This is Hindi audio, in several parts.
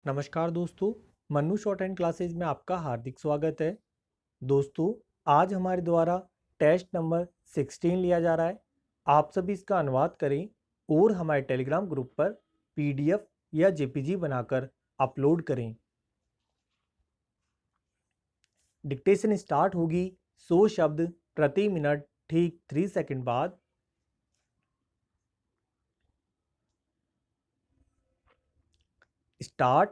नमस्कार दोस्तों, मन्नू शॉर्ट हैंड क्लासेज में आपका हार्दिक स्वागत है। दोस्तों, आज हमारे द्वारा टेस्ट नंबर 16 लिया जा रहा है। आप सभी इसका अनुवाद करें और हमारे टेलीग्राम ग्रुप पर पीडीएफ या जेपीजी बनाकर अपलोड करें। डिक्टेशन स्टार्ट होगी 100 शब्द प्रति मिनट ठीक 3 सेकंड बाद। स्टार्ट।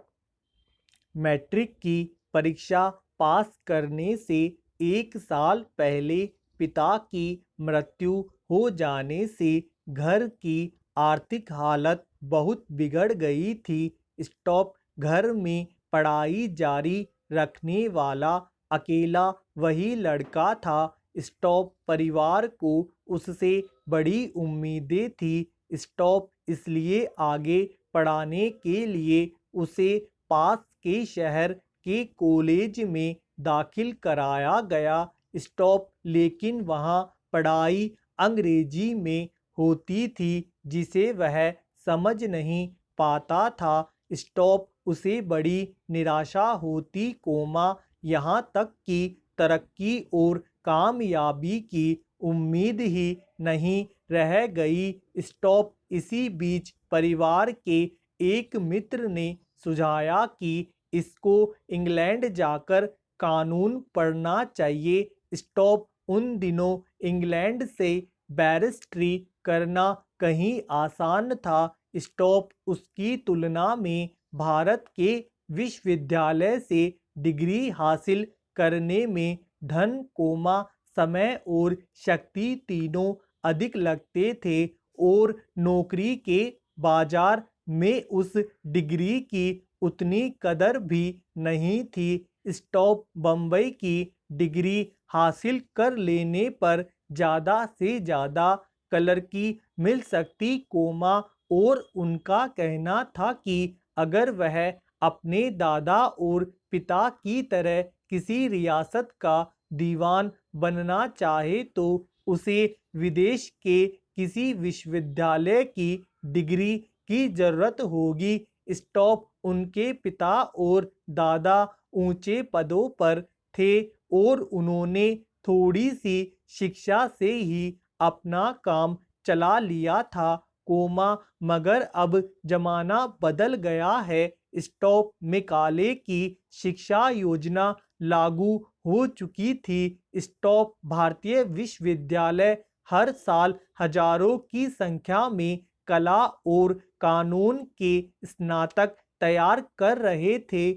मैट्रिक की परीक्षा पास करने से 1 साल पहले पिता की मृत्यु हो जाने से घर की आर्थिक हालत बहुत बिगड़ गई थी। स्टॉप। घर में पढ़ाई जारी रखने वाला अकेला वही लड़का था। स्टॉप। परिवार को उससे बड़ी उम्मीदें थी। स्टॉप। इसलिए आगे पढ़ाने के लिए उसे पास के शहर के कॉलेज में दाखिल कराया गया। स्टॉप। लेकिन वहाँ पढ़ाई अंग्रेजी में होती थी जिसे वह समझ नहीं पाता था। स्टॉप। उसे बड़ी निराशा होती, यहाँ तक कि तरक्की और कामयाबी की उम्मीद ही नहीं रह गई। स्टॉप। इसी बीच परिवार के एक मित्र ने सुझाया कि इसको इंग्लैंड जाकर कानून पढ़ना चाहिए। स्टॉप। उन दिनों इंग्लैंड से बैरिस्ट्री करना कहीं आसान था। स्टॉप। उसकी तुलना में भारत के विश्वविद्यालय से डिग्री हासिल करने में धन, समय और शक्ति तीनों अधिक लगते थे और नौकरी के बाजार में उस डिग्री की उतनी कदर भी नहीं थी। स्टॉप। बम्बई की डिग्री हासिल कर लेने पर ज़्यादा से ज़्यादा क्लर्की मिल सकती, और उनका कहना था कि अगर वह अपने दादा और पिता की तरह किसी रियासत का दीवान बनना चाहे तो उसे विदेश के किसी विश्वविद्यालय की डिग्री की जरूरत होगी। स्टॉप। उनके पिता और दादा ऊंचे पदों पर थे और उन्होंने थोड़ी सी शिक्षा से ही अपना काम चला लिया था, मगर अब जमाना बदल गया है। स्टॉप। मेकाले की शिक्षा योजना लागू हो चुकी थी। स्टॉप। भारतीय विश्वविद्यालय हर साल हजारों की संख्या में कला और कानून के स्नातक तैयार कर रहे थे,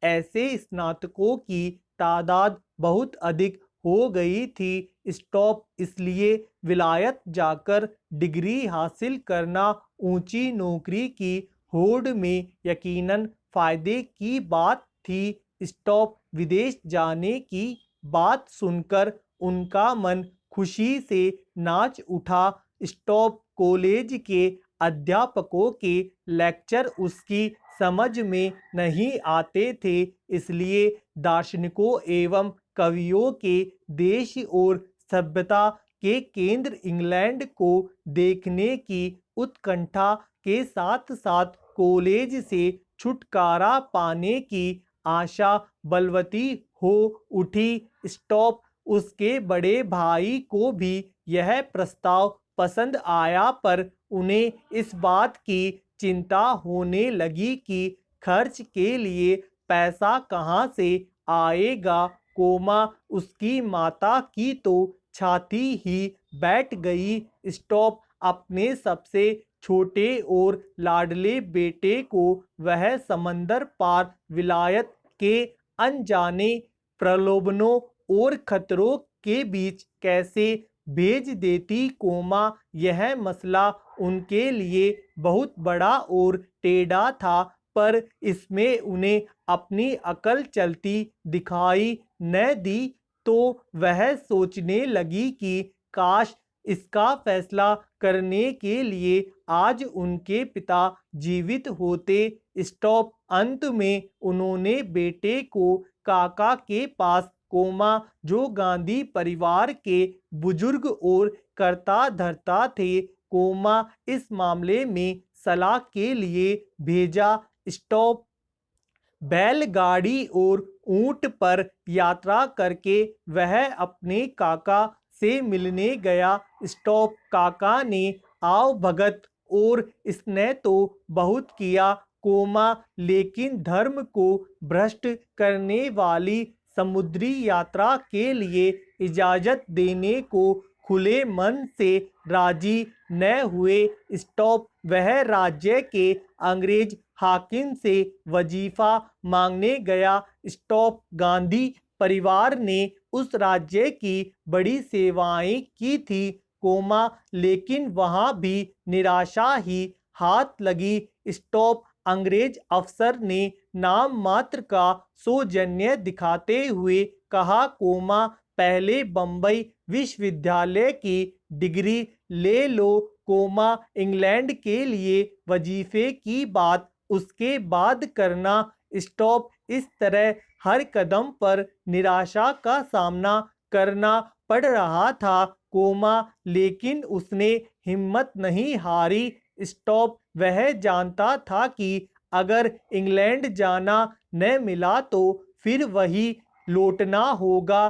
ऐसे स्नातकों की तादाद बहुत अधिक हो गई थी। स्टॉप। इसलिए विलायत जाकर डिग्री हासिल करना ऊंची नौकरी की होड़ में यकीनन फायदे की बात थी। स्टॉप। विदेश जाने की बात सुनकर उनका मन खुशी से नाच उठा। स्टॉप। कॉलेज के अध्यापकों के लेक्चर उसकी समझ में नहीं आते थे, इसलिए दार्शनिकों एवं कवियों के देश और सभ्यता के केंद्र इंग्लैंड को देखने की उत्कंठा के साथ साथ कॉलेज से छुटकारा पाने की आशा बलवती हो उठी। स्टॉप। उसके बड़े भाई को भी यह प्रस्ताव पसंद आया, पर उन्हें इस बात की चिंता होने लगी कि खर्च के लिए पैसा कहाँ से आएगा, उसकी माता की तो छाती ही बैठ गई। स्टॉप। अपने सबसे छोटे और लाडले बेटे को वह समंदर पार विलायत के अनजाने प्रलोभनों और खतरों के बीच कैसे भेज देती, यह मसला उनके लिए बहुत बड़ा और टेढ़ा था, पर इसमें उन्हें अपनी अकल चलती दिखाई न दी। तो वह सोचने लगी कि काश इसका फैसला करने के लिए आज उनके पिता जीवित होते। स्टॉप। अंत में उन्होंने बेटे को काका के पास, जो गांधी परिवार के बुजुर्ग और कर्ता धर्ता थे, इस मामले में सलाह के लिए भेजा। स्टॉप। बैलगाड़ी और ऊंट पर यात्रा करके वह अपने काका से मिलने गया। स्टॉप। काका ने आओ भगत और इसने तो बहुत किया, लेकिन धर्म को भ्रष्ट करने वाली समुद्री यात्रा के लिए इजाजत देने को खुले मन से राजी न हुए। स्टॉप। वह राज्य के अंग्रेज हाकिम से वजीफा मांगने गया। स्टॉप। गांधी परिवार ने उस राज्य की बड़ी सेवाएं की थी, लेकिन वहां भी निराशा ही हाथ लगी। स्टॉप। अंग्रेज अफसर ने नाम मात्र का सौजन्य दिखाते हुए कहा, पहले बंबई विश्वविद्यालय की डिग्री ले लो, इंग्लैंड के लिए वजीफे की बात उसके बाद करना। स्टॉप। इस तरह हर कदम पर निराशा का सामना करना पड़ रहा था, लेकिन उसने हिम्मत नहीं हारी। स्टॉप। वह जानता था कि अगर इंग्लैंड जाना न मिला तो फिर वही लौटना होगा,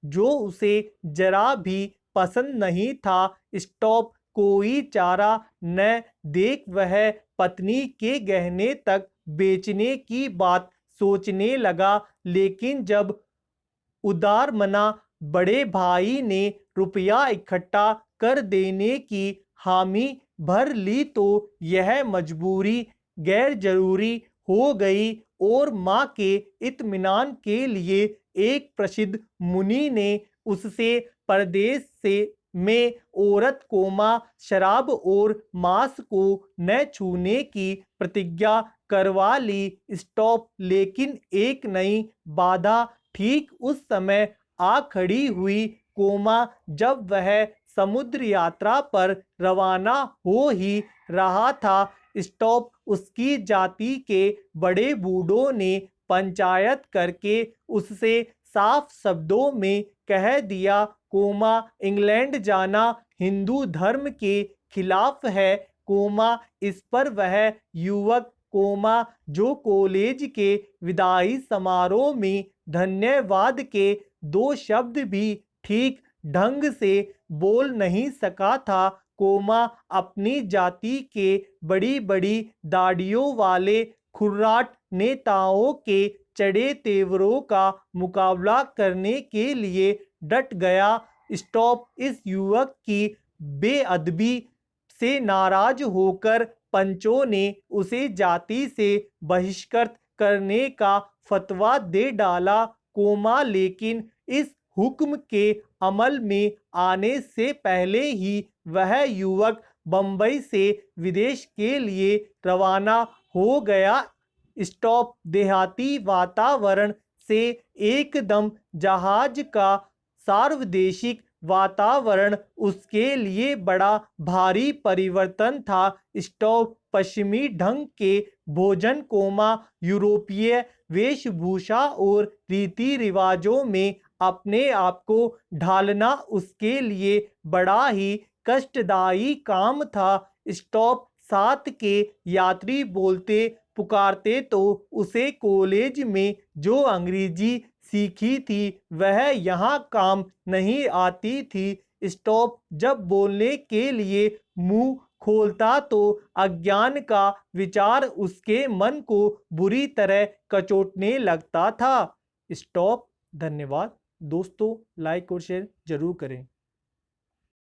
जो उसे जरा भी पसंद नहीं था। स्टॉप। कोई चारा न देख वह पत्नी के गहने तक बेचने की बात सोचने लगा, लेकिन जब उदारमना बड़े भाई ने रुपया इकट्ठा कर देने की हामी भर ली तो यह मजबूरी गैर जरूरी हो गई और माँ के इत्मीनान के लिए एक प्रसिद्ध मुनि ने उससे परदेश से में औरत, शराब और मांस को न छूने की प्रतिज्ञा करवा ली। स्टॉप। लेकिन एक नई बाधा ठीक उस समय आ खड़ी हुई, जब वह समुद्र यात्रा पर रवाना हो ही रहा था। स्टॉप। उसकी जाति के बड़े बूढ़ों ने पंचायत करके उससे साफ शब्दों में कह दिया, इंग्लैंड जाना हिंदू धर्म के खिलाफ है, इस पर वह युवक, जो कॉलेज के विदाई समारोह में धन्यवाद के 2 शब्द भी ठीक ढंग से बोल नहीं सका था, अपनी जाति के बड़ी बड़ी दाढ़ियों वाले खुर्राट नेताओं के चढ़े तेवरों का मुकाबला करने के लिए डट गया। स्टॉप। इस युवक की बेअदबी से नाराज होकर पंचों ने उसे जाति से बहिष्कृत करने का फतवा दे डाला, लेकिन इस हुक्म के अमल में आने से पहले ही वह युवक बंबई से विदेश के लिए रवाना हो गया। स्टॉप। देहाती वातावरण से एकदम जहाज का सार्वदेशिक वातावरण उसके लिए बड़ा भारी परिवर्तन था। स्टॉप। पश्चिमी ढंग के भोजन, यूरोपीय वेशभूषा और रीति रिवाजों में अपने आप को ढालना उसके लिए बड़ा ही कष्टदायी काम था। स्टॉप। साथ के यात्री बोलते पुकारते तो उसे कॉलेज में जो अंग्रेजी सीखी थी वह यहाँ काम नहीं आती थी। स्टॉप। जब बोलने के लिए मुंह खोलता तो अज्ञान का विचार उसके मन को बुरी तरह कचोटने लगता था। स्टॉप। धन्यवाद दोस्तों, लाइक और शेयर जरूर करें।